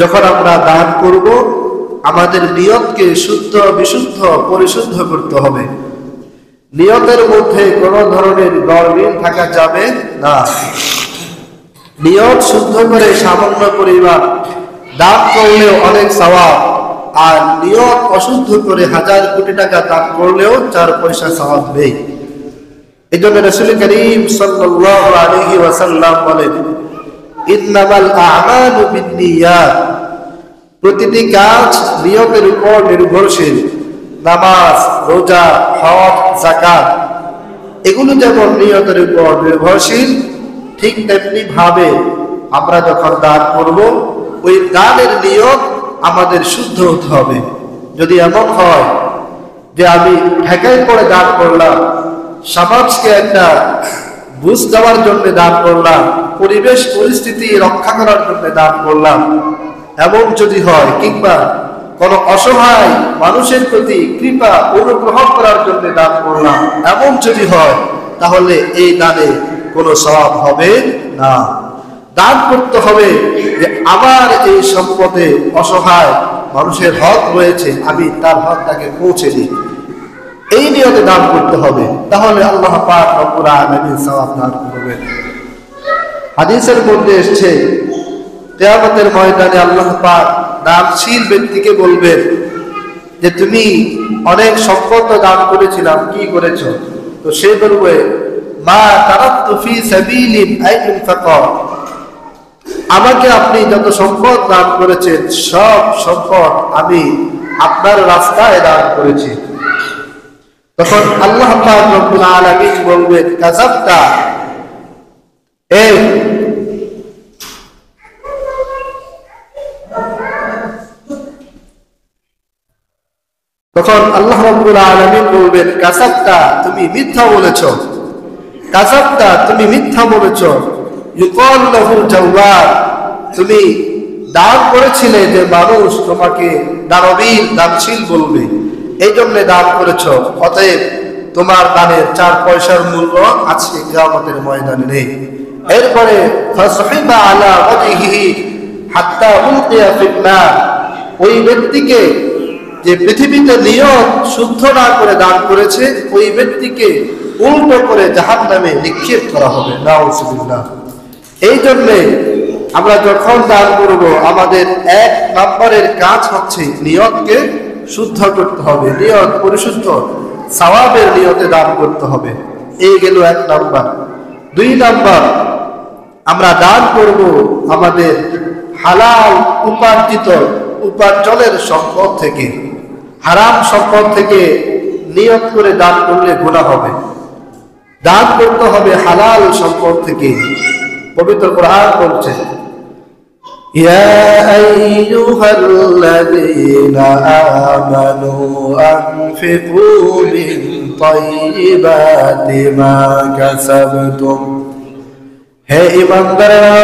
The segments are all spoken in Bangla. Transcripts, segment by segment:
যখন আমরা দান করব আমাদের নিয়তকে শুদ্ধ বিশুদ্ধ পরিশুদ্ধ করতে হবে। নিয়তের মধ্যে কোনো ধরনের গরমিল থাকা যাবে না। নিয়ত শুদ্ধ করে সামান্য পরিমাণ দান করলেও অনেক সওয়াব, আর নিয়ত অশুদ্ধ করে হাজার কোটি টাকা দান করলেও 4 পয়সা সওয়াব নেই। এই জন্য রাসূল করিম সাল্লাল্লাহু আলাইহি ওয়াসাল্লাম বলেন, ইন্নামাল আ'মালু বিন্নিয়াত, প্রতিটি কাজ নিয়তের উপর নির্ভরশীল। নামাজ, রোজা, হজ, যাকাত এগুলো যেমন নিয়তের উপর নির্ভরশীল, ঠিক তেমনি ভাবে আমরা যখন দান করব ওই দানের নিয়ত আমাদের শুদ্ধ হতে হবে। যদি এমন হয় যে আমি ঠেকাই করে দান করলাম, সমাজকে একটা বুঝ দেওয়ার জন্য দান করলাম, পরিবেশ পরিস্থিতি রক্ষা করার জন্য দান করলাম, এমন যদি হয়, কিংবা কোন অসহায় মানুষের প্রতি কৃপা অনুগ্রহ করার জন্য দান করলাম, এমন যদি হয়, তাহলে এই দানে কোনো সওয়াব হবে না। দান করতে হবে যে আমার এই সম্পদে অসহায় মানুষের হক রয়েছে, আমি তার হক তাকে পৌঁছে দিই, এই নিয়তে দান করতে হবে। তাহলে আল্লাহ পাক রব্বুল আলামিন সওয়াব দান করবেন। হাদিসের মধ্যে এসেছে, কিয়ামতের ময়দানে আল্লাহ পাক দানশীল ব্যক্তিকে বলবেন যে তুমি অনেক সম্পদ দান করেছিলাম, কি করেছো? তো সে বলবে, মা তারাকতু ফি সাবিলিন আইনফাকা, আমাকে আপনি যত সম্পদ দান করেছেন সব সম্পদ আমি আপনার রাস্তায় দান করেছি। তখন আল্লাহ পাক রব্বুল আলামিন বলবেন, কাযাবতা, এই তখন আল্লাহ রাব্বুল আলামিন বলবেন, কাযাবতা, তুমি মিথ্যা বলেছো, কাযাবতা, তুমি মিথ্যা বলেছো। ইউকাল লাহু জাওয়াদ, তুমি দান করেছিলে যে মানুষ তোমাকে দানবীর দানশীল বলবে, এই জন্য দান করেছো, অতএব তোমার দানের 4 পয়সার মূল্য আজকে কিয়ামতের ময়দানে নেই। এরপরে ফাসহিবা আলা ওয়াজহিহি হাত্তা উলকিয়া ফিন নার, ওই ব্যক্তিকে যে পৃথিবীতে নিয়ত শুদ্ধ না করে দান করেছে, ওই ব্যক্তিকে উল্টো করে জাহান্নামে নিক্ষেপ করা হবে। নাউযুবিল্লাহ। এই জন্য আমরা যখন দান করব আমাদের 1 নম্বরের কাজ হচ্ছে নিয়তকে শুদ্ধ করতে হবে, নিয়ত পরিশুদ্ধ সওয়াবের নিয়তে দান করতে হবে। এই গেল 1 নম্বর। 2 নম্বর, আমরা দান করব আমাদের হালাল উপার্জিত উপার্জনের সম্পদ থেকে। হারাম সম্পদ থেকে নিয়ত করে দান করলে গুনাহ হবে। দান করতে হবে হালাল সম্পদ থেকে। পবিত্র কোরআন বলছে, ইয়া আইয়ুহাল্লাযীনা আমানু আনফিকু মিন তাইয়্যিবাতি মা কাসাবতুম, হে ঈমানদাররা,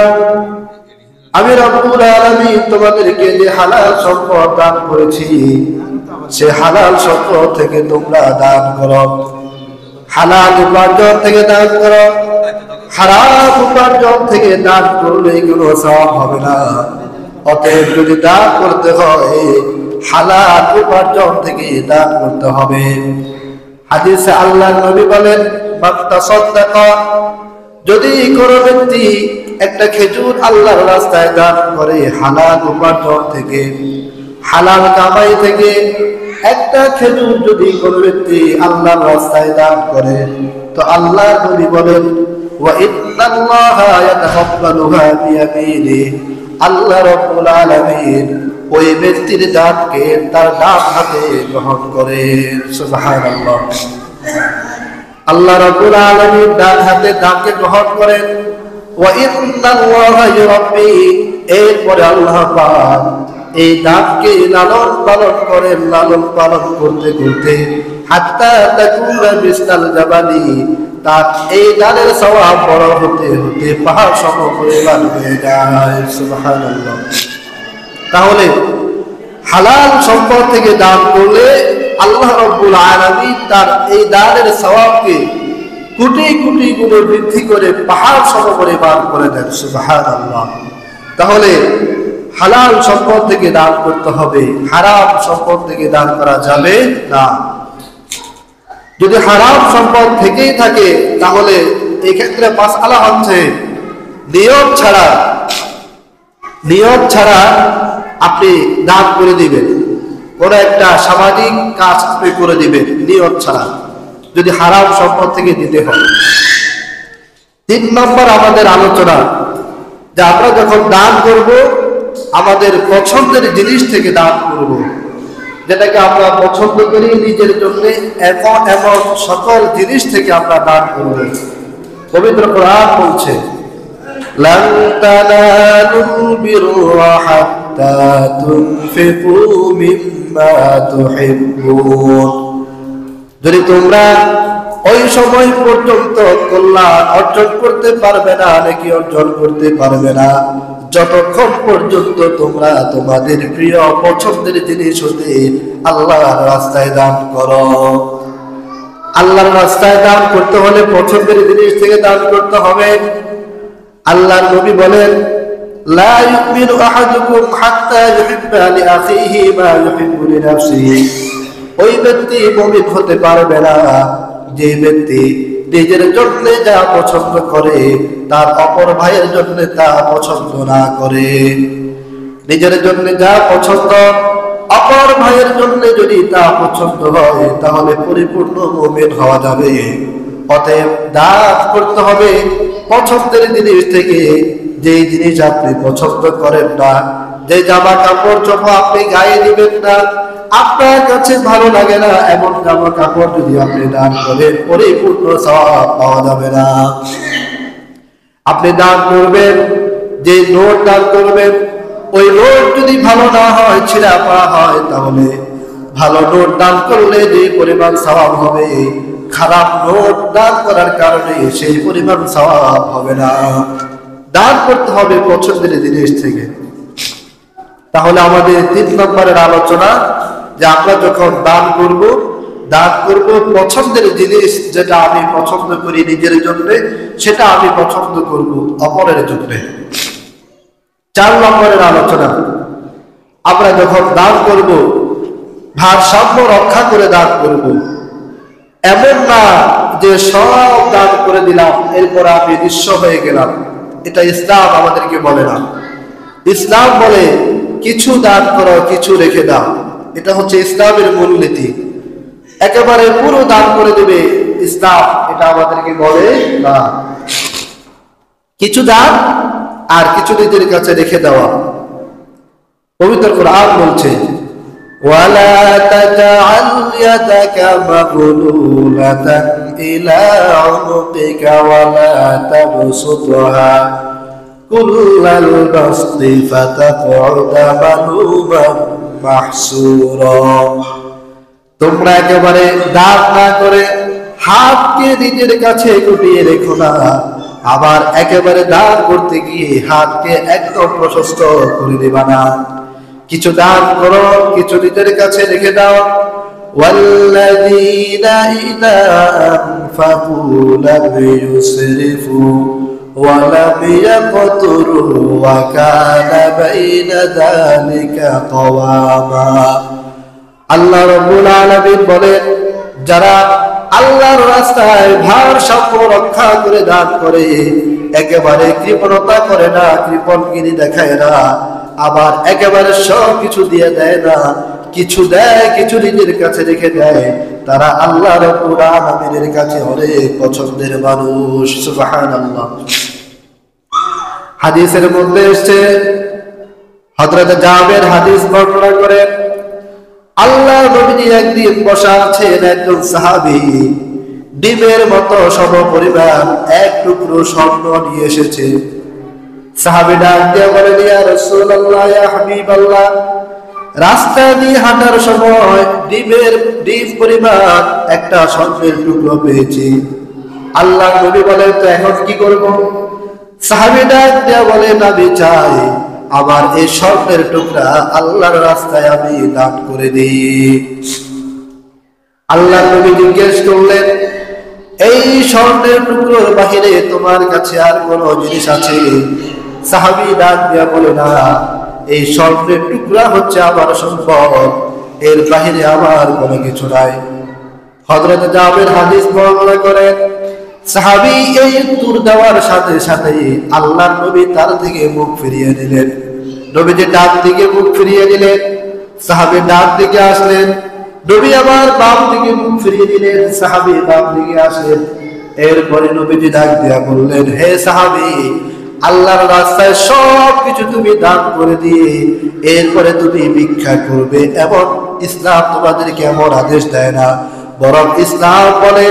আমি রব্বুল আলামিন তোমাদেরকে যে হালাল সম্পদ দান করেছি সে হালাল সম্পদ থেকে তোমরা দান করো। হালাল উপার্জন থেকে দান করো। হারাম উপার্জন থেকে দান করলে কোনো সওয়াব হবে না। অতএব যদি দান করতে হয় হালাল উপার্জন থেকে দান করতে হবে। হাদিসে আল্লাহর নবী বলেন, মান তাসাদ্দাকা, যদি কোনো ব্যক্তি একটা খেজুর আল্লাহর রাস্তায় দান করে হালাল উপার্জন থেকে, হালাল কামাই থেকে একটা খেজুর যদি কোনো ব্যক্তি আল্লাহর রাস্তায় দান করে, তো আল্লাহর নবী বলেন, ওয়া ইন্নাল্লাহা ইয়াতাকাব্বালুহা বিয়ামিনিহি, আল্লাহ রাব্বুল আলামিন ওই ব্যক্তির দানকে তার ডান হাতে গ্রহণ করেন। সুবহানাল্লাহ। আল্লাহ রাব্বুল আলামিন ডান হাতে দানকে গ্রহণ করেন। ওয়া ইন্নাল্লাহা ইউরাব্বি, এরপরে আল্লাহ পাক এই দানকে লালন পালন করেন, লালন পালন করতে করতে হাত্তা তাকুনা মিসলাল জাবালি, তার এই দানের সওয়াব বড় হতে হতে পাহাড় সম পরিমাণ হয়ে যায়। সুবহানাল্লাহ। তাহলে হালাল সম্পদ থেকে দান করলে আল্লাহ রাব্বুল আলামিন তার এই দানের সওয়াবকে কোটি কোটি গুণে বৃদ্ধি করে পাহাড় সম পরিমাণ করে দেন। সুবহানাল্লাহ। তাহলে হালাল সম্পদ থেকে দান করতে হবে, হারাম সম্পদ থেকে দান করা যাবে না। যদি হারাম সম্পদ থেকেই থাকে তাহলে এই ক্ষেত্রে মাসআলা হচ্ছে নিয়ত ছাড়া আপনি দান করে দিবেন, কোন একটা সামাজিক কাজ আপনি করে দিবেন নিয়ত ছাড়া, যদি হারাম সম্পদ থেকে দিতে হয়। 3 নম্বর আমাদের আলোচনা যে আমরা যখন দান করব আমাদের পছন্দের জিনিস থেকে দান করব, যেটাকে আমরা পছন্দ করি নিজের জন্য, এমন সকল জিনিস থেকে আমরা দান করব। পবিত্র কোরআন বলছে লান তানালুল বিররা হাত্তা তুনফিকু মিম্মা তুহিব্বুন, যদি তোমরা ওই সময় পর্যন্ত কল্যাণ অর্জন করতে পারবে না, নাকি অর্জন করতে পারবে না যতক্ষণ পর্যন্ত তোমরা তোমাদের প্রিয় পছন্দের জিনিস হতে আল্লাহর রাস্তায় দান করো। আল্লাহর রাস্তায় দান করতে হলে পছন্দের জিনিস থেকে দান করতে হবে। আল্লাহর নবী বলেন লা ইউমিনু আহাদুকুম হাত্তা ইউহিব্বা লিআখিহি মা ইউহিব্বু লিনাফসিহি, ওই ব্যক্তি মুমিন হতে পারবে না যে ব্যক্তি নিজের জন্য যা পছন্দ করে তার অপর ভাইয়ের জন্য তা পছন্দ না করে। নিজের জন্য যা পছন্দ অপর ভাইয়ের জন্য যদি তা পছন্দ হয় তাহলে পরিপূর্ণ মুমিন হওয়া যাবে। অতএব দান করতে হবে পছন্দের জিনিস থেকে, যে জিনিস আপনি পছন্দ করেন না, যে জামা কাপড় চোপড় আপনি গায়ে দিবেন না, আপনার কাছে ভালো লাগে না, এমন জামা কাপড় যদি আপনি দান করেন পরিপূর্ণ সওয়াব পাওয়া যাবে না। আপনি দান করবেন, যে নোট দান করবেন ওই নোট যদি ভালো না হয়, ছিঁড়া পড়া হয়, তাহলে ভালো নোট দান করলে যে পরিমাণ সওয়াব হবে, খারাপ নোট দান করার কারণে সেই পরিমাণ সওয়াব হবে না। দান করতে হবে পছন্দের জিনিস থেকে। তাহলে আমাদের 3 নম্বরের আলোচনা যে আমরা যখন দান করব পছন্দের জিনিস, যেটা আমি পছন্দ করি নিজের জন্য সেটা আমি পছন্দ করব অপরের জন্য। 4 নম্বরের আলোচনা, আমরা যখন দান করব ভারসাম্য রক্ষা করে দান করব। এমন না যে সব দান করে দিলাম এরপর আমি নিঃস্ব হয়ে গেলাম, এটা ইসলাম আমাদেরকে বলে না। ইসলাম বলে কিছু দান করো, কিছু রেখে দাও, এটা হচ্ছে ইসলামের মূলনীতি। একেবারে পুরো দান করে দেবে ইসলাম এটা আমাদেরকে বলে না। কিছু দান আর কিছু নিজের কাছে রেখে দেওয়া। পবিত্র কোরআন বলছে ওয়ালা তাজআল ইয়াদাকা মাগলুলাতান ইলা উনুকিকা ওয়ালা তাবসুতহা কুল্লাল বাসতি ফাতাকউদা মালুমান মাহসুরা, তোমরা একেবারে দান না করে হাতকে নিজের কাছে গুটিয়ে রেখো না, আবার একেবারে দান করতে গিয়ে হাতকে একদম প্রশস্ত করে দেবা না। কিছু দান করো, কিছু নিজের কাছে রেখে দাও। ওয়াল্লাযীনা ইযা আনফাকু লাম ইউসরিফু ওয়া লাম ইয়াকতুরু ওয়া কানা বাইনা যালিকা কাওয়ামা। আল্লাহ রাব্বুল আলামিন বলেন, যারা আল্লাহর রাস্তায় ভারসাম্য রক্ষা করে দান করে, একেবারে কৃপণতা করে না, কৃপণগিরি দেখায় না, আবার একেবারে সব কিছু দিয়ে দেয় না, কিছু দেয়, কিছু নিজের কাছে রেখে দেয়, তারা আল্লাহ রাব্বুল আলামিনের কাছে অনেক পছন্দের মানুষ। সুবহানাল্লাহ। হাদিসের মধ্যে এসেছে, হযরত জাবের হাদিস বর্ণনা করেন, আল্লাহ নবী একদিন বসা আছেন, একজন সাহাবী ডিমের মতো সমপরিমাণ এক টুকরো স্বর্ণ নিয়ে এসেছে। সাহাবী ডাক দিয়ে বলেন, ইয়া রাসূলুল্লাহ, ইয়া হাবিবাল্লাহ, রাস্তা দিয়ে হাঁটার সময় ডিম পরিমাণ একটা স্বর্ণের টুকরো পেয়েছি। আল্লাহ নবী বলেন, তো এখন কি করব? সাহাবী ডাক দিয়ে বলেন, আমি চাই আমার এই স্বর্ণের টুকরা আল্লাহর রাস্তায় আমি দান করে দিই। আল্লাহ নবী জিজ্ঞেস করলেন, এই স্বর্ণের টুকরোর বাহিরে তোমার কাছে আর কোন জিনিস আছে? সাহাবী ডাক দিয়া বলে, না, এই স্বর্ণের টুকরা হচ্ছে আমার সম্পদ, এর বাহিরে আমার কোনো কিছু নাই। হযরত জাবের হাদিস বর্ণনা করেন, সাহাবী এই উত্তর দেওয়ার সাথে সাথে আল্লাহর নবী তার দিকে মুখ ফিরিয়ে নিলেন। নবীজি ডান দিকে মুখ ফিরিয়ে নিলেন, সাহাবী ডান দিকে আসলেন। নবী আবার বাম দিকে মুখ ফিরিয়ে নিলেন, সাহাবী বাম দিকে আসলেন। এরপরে নবীজি ডাক দিয়া বললেন, হে সাহাবী, আল্লাহর রাস্তায় সব কিছু তুমি দান করে দিয়ে এরপরে তুমি ভিক্ষা করবে, এবং ইসলাম তোমাদেরকে এমন আদেশ দেয় না, বরং ইসলাম বলে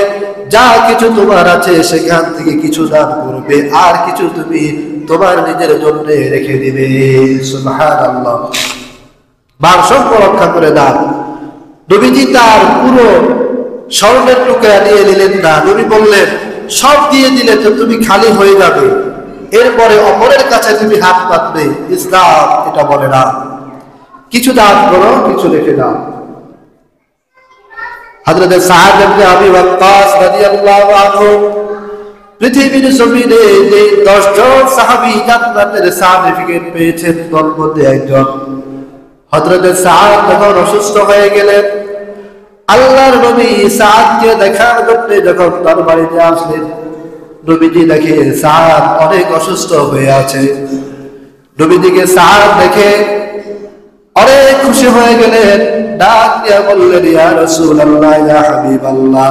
যা কিছু তোমার আছে সেখান থেকে কিছু দান করবে, আর কিছু তুমি তোমার নিজের জন্য রেখে দিবে। সুবহানাল্লাহ। ভারসাম্য রক্ষা করে দান। নবীজি তার পুরো স্বর্ণের টুকরা দিয়ে নিলেন না, নবী বললেন সব দিয়ে দিলে তো তুমি খালি হয়ে যাবে, এরপরে অপরের কাছে তুমি হাত পাতবে। ইসলাম এটা বলে না, কিছু দান করো, কিছু রেখে দাও। হযরত সাদ ইবনে আবি ওয়াক্কাস রাদিয়াল্লাহু আনহু পৃথিবীর জমিনে যে 10 জন সাহাবী জান্নাতের সার্টিফিকেট পেয়েছেন তার মধ্যে একজন। হযরত সাদ যখন অসুস্থ হয়ে গেলেন, আল্লাহর নবী সাদকে দেখার জন্য যখন তার বাড়িতে আসলেন, নবীজি দেখে সাদ অনেক অসুস্থ হয়ে আছে। নবীজিকে সাদ দেখে অনেক খুশি হয়ে গেলেন, ডাক দিয়া বললেন, ইয়া রাসূলুল্লাহ, ইয়া হাবিবাল্লাহ,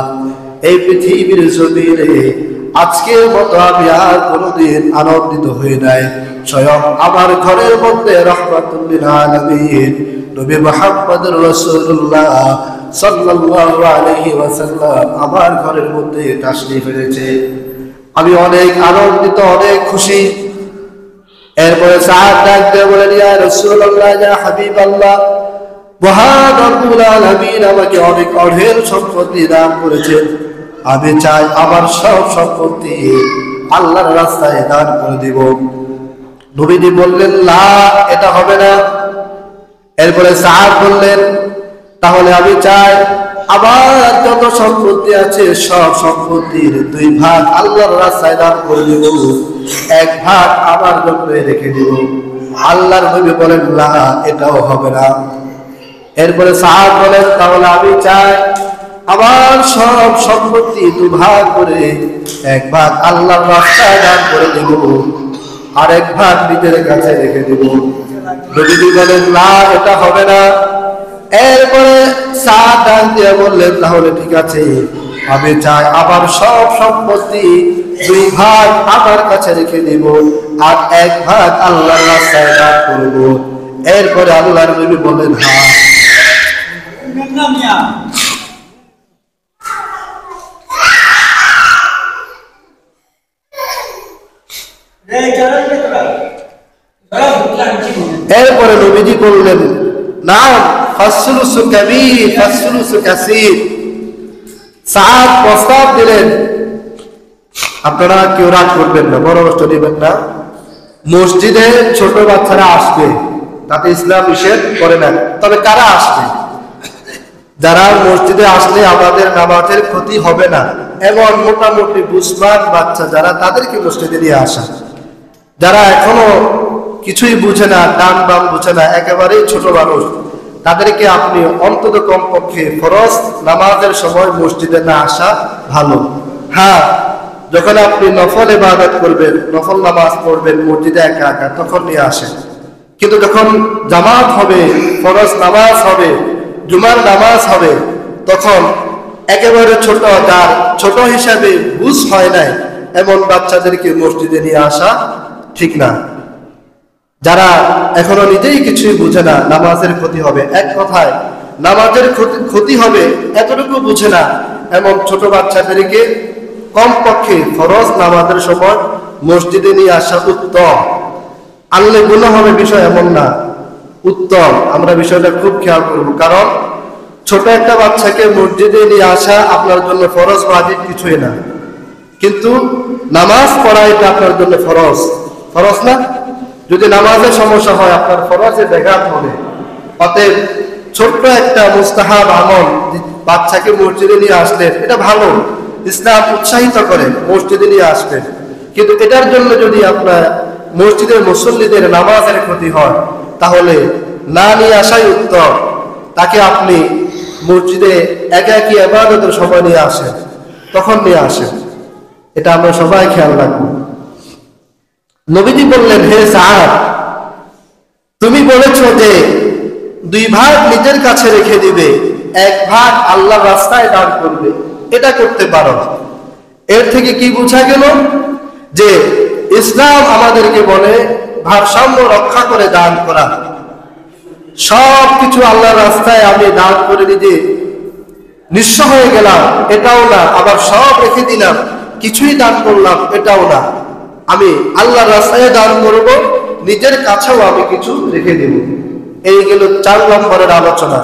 এই পৃথিবীর জমিনে আজকের মতো আমি আর কোনোদিন আনন্দিত হই নাই। স্বয়ং আমার ঘরের মধ্যে রাহমাতুল লিল আলামিন নবী মুহাম্মদুর রাসূলুল্লাহ সাল্লাল্লাহু আলাইহি ওয়াসাল্লাম আমার ঘরের মধ্যে তাশরীফ এনেছে। আমি অনেক আনন্দিত, অনেক খুশি। এরপরে সাদ ডাক দিয়ে বলেন, ইয়া রাসূলুল্লাহ, ইয়া হাবিবাল্লাহ, মহান রব্বুল আলামিন আমাকে অনেক অঢেল সম্পত্তি দান করেছেন, আমি চাই আমার সব সম্পত্তি আল্লাহর রাস্তায় দান করে দিব। নবীজি বললেন, লা, এটা হবে না। এরপরে সাদ বললেন, তাহলে আমি চাই আমার যত সম্পত্তি আছে সব সম্পত্তির 2 ভাগ আল্লাহর রাস্তায় দান করে দিব, 1 ভাগ আমার জন্য রেখে দিব। আল্লাহর নবী বলেন, লা, এটাও হবে না। এরপরে সাদ বলেন, তাহলে আমি চাই আমার সব সম্পত্তি 2 ভাগ করে 1 ভাগ আল্লাহর রাস্তায় দান করে দেব, আর 1 ভাগ নিজের কাছে রেখে দেব। নবীজি বলেন, না, এটা হবে না। এরপরে সাদ ডাক দিয়ে বললেন, তাহলে ঠিক আছে, আমি চাই আমার সব সম্পত্তি 2 ভাগ আমার কাছে রেখে দেব, আর 1 ভাগ আল্লাহর রাস্তায় দান করব। এরপরে আল্লাহর নবী বলেন, হ্যাঁ। এরপরে নবীজি বললেন, না, ফাসলুসু কাবীর ফাসলুসু কাসীর। সাদ প্রস্তাব দিলেন, আপনারা কেউ রাগ করবেন না, বড় কষ্ট দিবেন না, মসজিদে ছোট বাচ্চারা আসবে, তাতে ইসলাম নিষেধ করে না। তবে কারা আসবে? যারা মসজিদে আসলে আমাদের নামাজের ক্ষতি হবে না এমন মোটামুটি বুঝবান বাচ্চা যারা, তাদেরকে মসজিদে নিয়ে আসা। যারা এখনো কিছুই বুঝে না, ডান বাম বুঝে না, একেবারেই ছোট মানুষ, তাদেরকে আপনি অন্তত কমপক্ষে ফরজ নামাজের সময় মসজিদে না আসা ভালো। হ্যাঁ, যখন আপনি নফল ইবাদত করবেন, নফল নামাজ পড়বেন মসজিদে একা একা, তখন নিয়ে আসেন। কিন্তু যখন জামাত হবে, ফরজ নামাজ হবে, জুমার নামাজ হবে, তখন একেবারে ছোট, যার ছোট হিসাবে বুঝ হয় নাই এমন বাচ্চাদেরকে মসজিদে নিয়ে আসা ঠিক না। যারা এখনো নিজেই কিছুই বুঝে না, নামাজের ক্ষতি হবে, এক কথায় নামাজের ক্ষতি হবে এতটুকু বুঝে না এমন ছোট বাচ্চাদেরকে কমপক্ষে ফরজ নামাজের সময় মসজিদে নিয়ে আসা উত্তম। আনলে গুনাহ হবে বিষয় এমন না, উত্তম। আমরা বিষয়টা খুব খেয়াল করব, কারণ ছোট একটা বাচ্চাকে মসজিদে নিয়ে আসা আপনার জন্য ফরজ ওয়াজিব কিছুই না, কিন্তু নামাজ পড়া এটা আপনার জন্য ফরজ। ফরজ না? যদি নামাজের সমস্যা হয় আপনার ফরজে ব্যাঘাত হবে। অতএব ছোট্ট একটা মুস্তাহাব আমল বাচ্চাকে মসজিদে নিয়ে আসলেন, এটা ভালো, ইসলাম উৎসাহিত করে মসজিদে নিয়ে আসবেন। কিন্তু এটার জন্য যদি আপনার মসজিদের মুসল্লিদের নামাজের ক্ষতি হয়, তাহলে না নিয়ে আসাই উত্তম। তাকে আপনি মসজিদে একাকী ইবাদতের সময় নিয়ে আসেন, তখন নিয়ে আসেন। এটা আমরা সবাই খেয়াল রাখবো। নবীজি বললেন, হে সাআদ, তুমি বলেছো যে 2 ভাগ নিজের কাছে রেখে দিবে, 1 ভাগ আল্লাহর রাস্তায় দান করবে। এটা করতে পারো। এর থেকে কি বোঝা গেল? যে ইসলাম আমাদেরকে বলে ভারসাম্য রক্ষা করে দান করা। সব কিছু আল্লাহর রাস্তায় আমি দান করে দিতে নিঃস্ব হয়ে গেলাম, এটাও না। আবার সব রেখে দিলাম, কিছুই দান করলাম, এটাও না। আমি আল্লাহর রাস্তায় দান করব, নিজের কাছেও আমি কিছু রেখে দেব। এই গেল 4 নম্বরের আলোচনা।